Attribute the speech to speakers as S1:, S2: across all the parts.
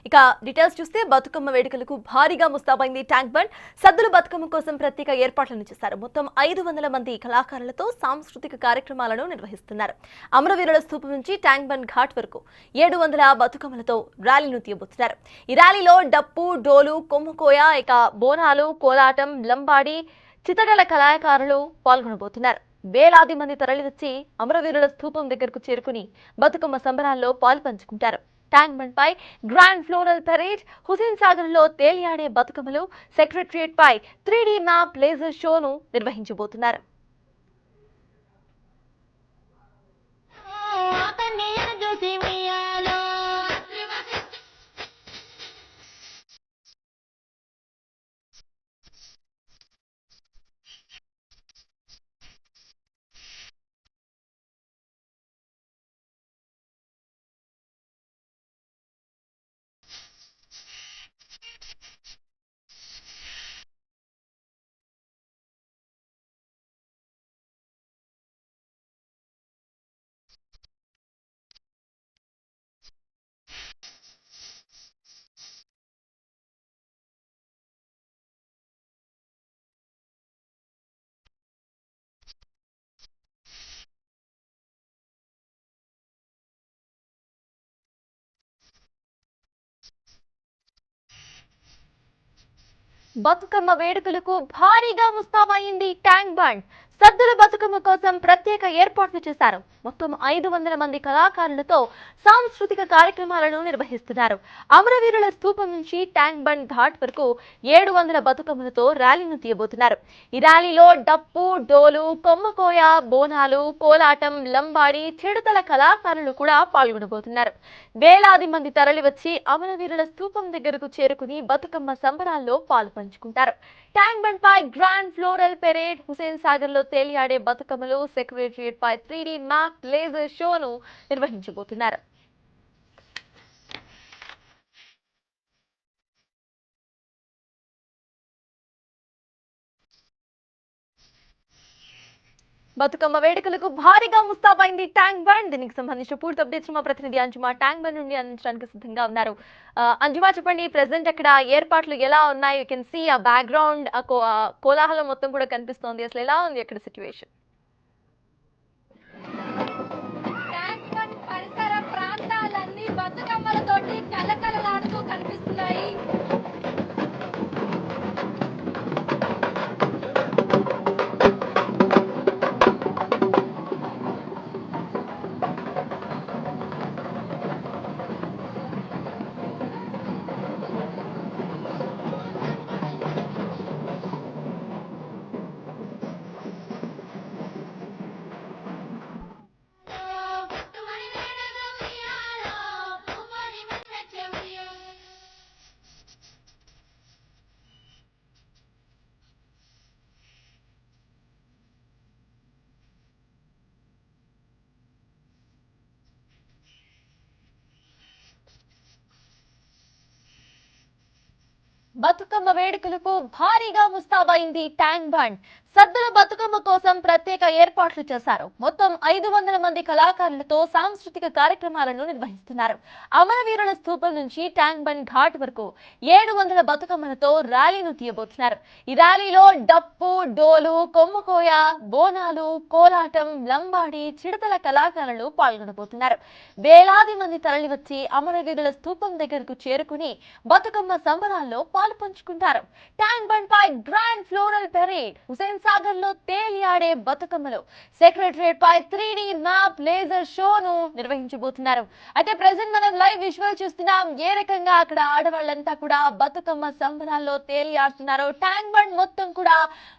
S1: ఇక డీటెయిల్స్ చూస్తే బతుకమ్మ వేడుకలకు భారీగా ముస్తాబైంది ట్యాంక్ బండ్. సద్దుల బతుకమ్మ కోసం ప్రత్యేక ఏర్పాట్లను చేశారు. మొత్తం 500 మంది కళాకారులతో సాంస్కృతిక కార్యక్రమాలను నిర్వహిస్తున్నారు. అమరవీరుల స్తూపం నుంచి ట్యాంక్ బండ్ ఘాట్ వరకు 700 బతుకమ్మలతో ర్యాలీను తీయబోతున్నారు. ఈ ర్యాలీలో డప్పు, డోలు, కొమ్ముకోయ, ఇక బోనాలు, కోలాటం, లంబాడి, చిత్తడల కళాకారులు పాల్గొనబోతున్నారు. వేలాది మంది తరలివచ్చి అమరవీరుల స్తూపం దగ్గరకు చేరుకుని బతుకమ్మ సంబరాల్లో పాల్పంచుకుంటారు. ట్యాంక్ బండ్ పై grand floral parade, Hussain Sagar లో తేలియాడే బతుకమ్మలు, సెక్రటరియట్ పై 3D మ్యాప్ లేజర్ షోను నిర్వహించబోతున్నారు. బతుకమ్మ వేడుకలకు భారీగా ముస్తాబైంది ట్యాంక్ బండ్. సద్దుల బతుకమ్మ కోసం ప్రత్యేక ఏర్పాట్లు చేశారు. మొత్తం 500 మంది కళాకారులతో సాంస్కృతిక కార్యక్రమాలను నిర్వహిస్తున్నారు. అమరవీరుల స్తూపం నుంచి ట్యాంక్ బండ్ ఘాట్ వరకు 700 బతుకమ్మలతో ర్యాలీను తీయబోతున్నారు. ఈ ర్యాలీలో డప్పు, డోలు, కొమ్మకోయ, బోనాలు, కోలాటం, లంబాడి, చిడతల కళాకారులు కూడా పాల్గొనబోతున్నారు. వేలాది మంది తరలివచ్చి అమరవీరుల స్తూపం దగ్గరకు చేరుకుని బతుకమ్మ సంబరాల్లో పాల్పంచుకుంటారు. ట్యాంక్ బండ్ పై grand floral parade, Hussain Sagar లో తేలియాడే బతుకమ్మలు, సెక్రటరియట్ పై 3D మ్యాప్ లేజర్ షోను నిర్వహించబోతున్నారు. బతుకమ్మ వేడుకలకు భారీగా ముస్తాబైంది ట్యాంక్ బండ్. దీనికి సంబంధించిన పూర్తి అప్డేట్స్ మా ప్రతినిధి అంజుమా ట్యాంక్ బండ్ నుండి అందించడానికి సిద్ధంగా ఉన్నారు. అంజుమా, చెప్పండి, ప్రెసెంట్ అక్కడ ఏర్పాట్లు ఎలా ఉన్నాయి? యూ కెన్ సీ ఆ బ్యాక్గ్రౌండ్ కోలాహలం మొత్తం కూడా కనిపిస్తోంది. అసలు ఎలా ఉంది అక్కడ సిచ్యువేషన్?
S2: ట్యాంక్ బండ్ పరిసర ప్రాంతాలన్నీ బతుకమ్మలతోటి కలకలలాడుతూ కనిపిస్తున్నాయి.
S1: బతుకమ్మ వేడుకలకు భారీగా ముస్తాబైంది ట్యాంక్ బండ్. సద్దుల బతుకమ్మ కోసం ప్రత్యేక ఏర్పాట్లు చేశారు. మొత్తం 500 మంది కళాకారులతో సాంస్కృతిక కార్యక్రమాలను నిర్వహిస్తున్నారు. అమరవీరుల స్తూపం నుంచి ట్యాంక్ బండ్ ఘాట్ వరకు 700 బతుకమ్మలతో ర్యాలీను తీయబోతున్నారు. ఈ ర్యాలీలో డప్పు, డోలు, కొమ్ముకోయ, బోనాలు, కోలాటం, లంబాడి, చిడతల కళాకారులు పాల్గొనబోతున్నారు. వేలాది మంది తరలివచ్చి అమరవీరుల స్తూపం దగ్గరకు చేరుకుని బతుకమ్మ సంబరాల్లో పాల్పంచుకుంటారు. ట్యాంక్ బండ్ పై grand floral parade, Hussain Sagar లో తేలియాడే బతుకమ్మలు, సెక్రటరియట్ పై 3D మ్యాప్ లేజర్ షోను నిర్వహించబోతున్నారు. అయితే ప్రెసెంట్ మనం లైవ్ విజువల్ చూస్తున్నాం. ఏ రకంగా అక్కడ ఆడవాళ్ళంతా కూడా బతుకమ్మ సంబరాల్లో తేలియాడుతున్నారు. ట్యాంక్ బండ్ మొత్తం కూడా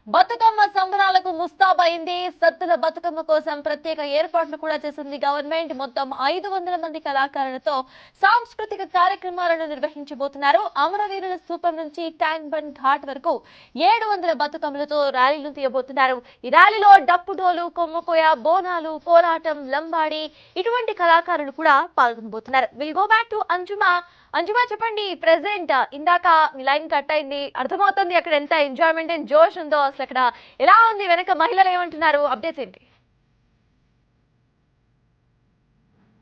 S1: బతుకమ్మ సంబరాలకు ముస్తాబైంది. సద్దుల బతుకమ్మ కోసం ప్రత్యేక ఏర్పాట్లు కూడా చేసింది గవర్నమెంట్. మొత్తం 500 మంది కళాకారులతో సాంస్కృతిక కార్యక్రమాలను నిర్వహించబోతున్నారు. అమరవీరుల స్తూపం నుంచి ట్యాంక్ బండ్ ఘాట్ వరకు 700 బతుకమ్మలతో ర్యాలీలు తీయబోతున్నారు. ఈ ర్యాలీలో డప్పు, డోలు, కొమ్మకోయ, బోనాలు, కోలాటం, లంబాడి ఇటువంటి కళాకారులు కూడా పాల్గొనబోతున్నారు. Will go back to Anjuma. Anjuma, చెప్పండి, ప్రెసెంట్ ఇందాక లైన్ కట్ అయింది, అర్థమవుతుంది అక్కడ ఎంత ఎంజాయ్మెంట్ అండ్ జోష్ ఉందో. అసలు అక్కడ ఎలా ఉంది? వెనక మహిళలు ఏమంటున్నారు? అప్డేట్స్ ఏంటి?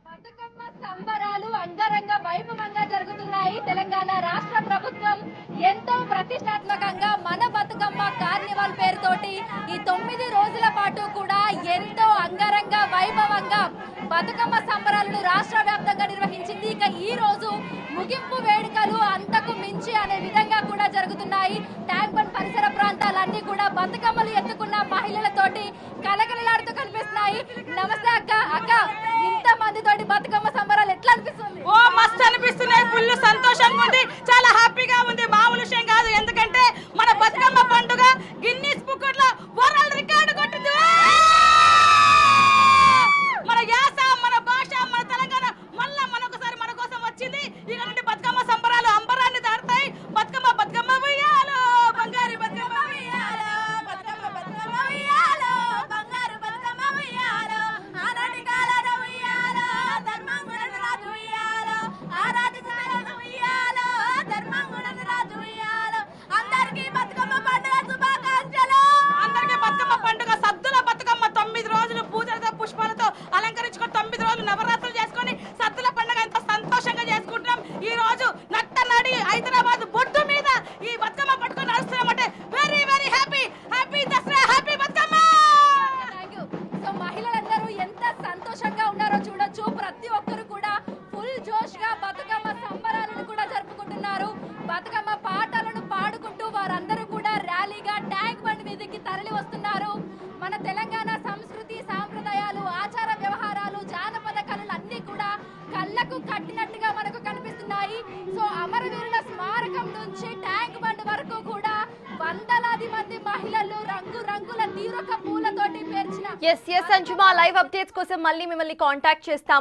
S2: బతుకమ్మ సంబరాలు అంగరంగ వైభవంగా జరుగుతున్నాయి. తెలంగాణ రాష్ట్ర ప్రభుత్వం ఎంతో ప్రతిష్టాత్మకంగా మన బతుకమ్మ కార్నివాల్ పేరుతోటి ఈ 9 రోజుల పాటు కూడా ఎంతో అంగరంగ వైభవంగా బతుకమ్మ సంబరాలను రాష్ట్ర వ్యాప్తంగా నిర్వహించింది. ఇక ఈ రోజు ముగింపు వేడుకలు అంతకు మించి అనే విధంగా కూడా జరుగుతున్నాయి. ట్యాంక్ బండ్ పరిసర ప్రాంతాలన్నీ కూడా బతుకమ్మలు ఎత్తుకున్న మహిళలతోటి కలకలలాడుతూ కనిపిస్తున్నాయి. నమస్తే అక్క. అక్క, ఇంత మందితోటి బతుకమ్మ సంబరాలు ఎట్లా అనిపిస్తుంది?
S3: ఓ మస్తు అనిపిస్తున్నాయి. ఫుల్ సంతోషంగా ఉంది, చాలా హ్యాపీగా ఉంది. మామూలు విషయం కాదు, ఎందుకంటే మన బతుకమ్మ పండుగ గిన్నీస్ బుక్ లో వరల్డ్ రికార్డు కొట్టింది. మన యాస, మన భాష, మన తెలంగాణ మళ్ళా మనొకసారి మన కోసం వచ్చింది. ఇక నుండి బతుకమ్మ సంబరాలు అంబరాన్ని దాటుతాయి. బతుకమ్మ బతుకమ్మ ఉయ్యాలో, బంగారు బతుకమ్మ ఉయ్యాలో, బతుకమ్మ బతుకమ్మ ఉయ్యాలో, బంగారు బతుకమ్మ ఉయ్యాలో, ఆనాటి కాలాల ఉయ్యాలో, ధర్మంగుడను రాజు ఉయ్యాలో, ఆనాటి కాలాల ఉయ్యాలో, ధర్మంగుడను రాజు ఉయ్యాలో. అందరికీ బతుకమ్మ పండుగ శుభాకాంక్షలు. అందరికీ బతుకమ్మ పండుగ, సద్దుల బతుకమ్మ 9 రోజులు పూజలతో పుష్పాలతో అలంకరించుకొని 9 రోజులు నవరాత్రులు చేసుకొని సద్దుల పండుగ ఎంతో సంతోషంగా చేసుకుంటున్నాం. ఈ రోజు నట్టనడి హైదరాబాద్ బొడ్డు మీద ఈ బతుకమ్మ పట్టుకొని నడుస్తున్నామంటే very very happy. Happy Dasara, happy Bathukamma.
S2: Thank you. So మహిళలందరూ ఎంత సంతోషంగా ఉన్నారో చూడొచ్చు. ప్రతి ఒక్కరు కూడా ఫుల్ జోష్ గా బతుకమ్మ సంబరాలను కూడా జరుపుకుంటున్నారు. బతుకమ్మ పాటలను పాడుకుంటూ వారందరూ కూడా ర్యాలీగా ట్యాంక్ బండ్ మీదకి తరలి వస్తున్నారు. మన తెలంగాణ సంస్కృతి, సాంప్రదాయాలు, ఆచార వ్యవహారాలు, జానపద కళలు అన్ని కూడా కళ్ళకు కట్టినట్టుగా మనకు కనిపిస్తున్నాయి. సో అమరవీరుల స్మారకం నుంచి ట్యాంక్ బండ్ వరకు కూడా వందలాది మంది మహిళలు రంగు రంగుల తీరొక పూలతోటి పేర్చిన
S1: ఎస్ అంజుమా, లైవ్ అప్డేట్స్ కోసం మళ్ళీ మిమ్మల్ని కాంటాక్ట్ చేస్తాం.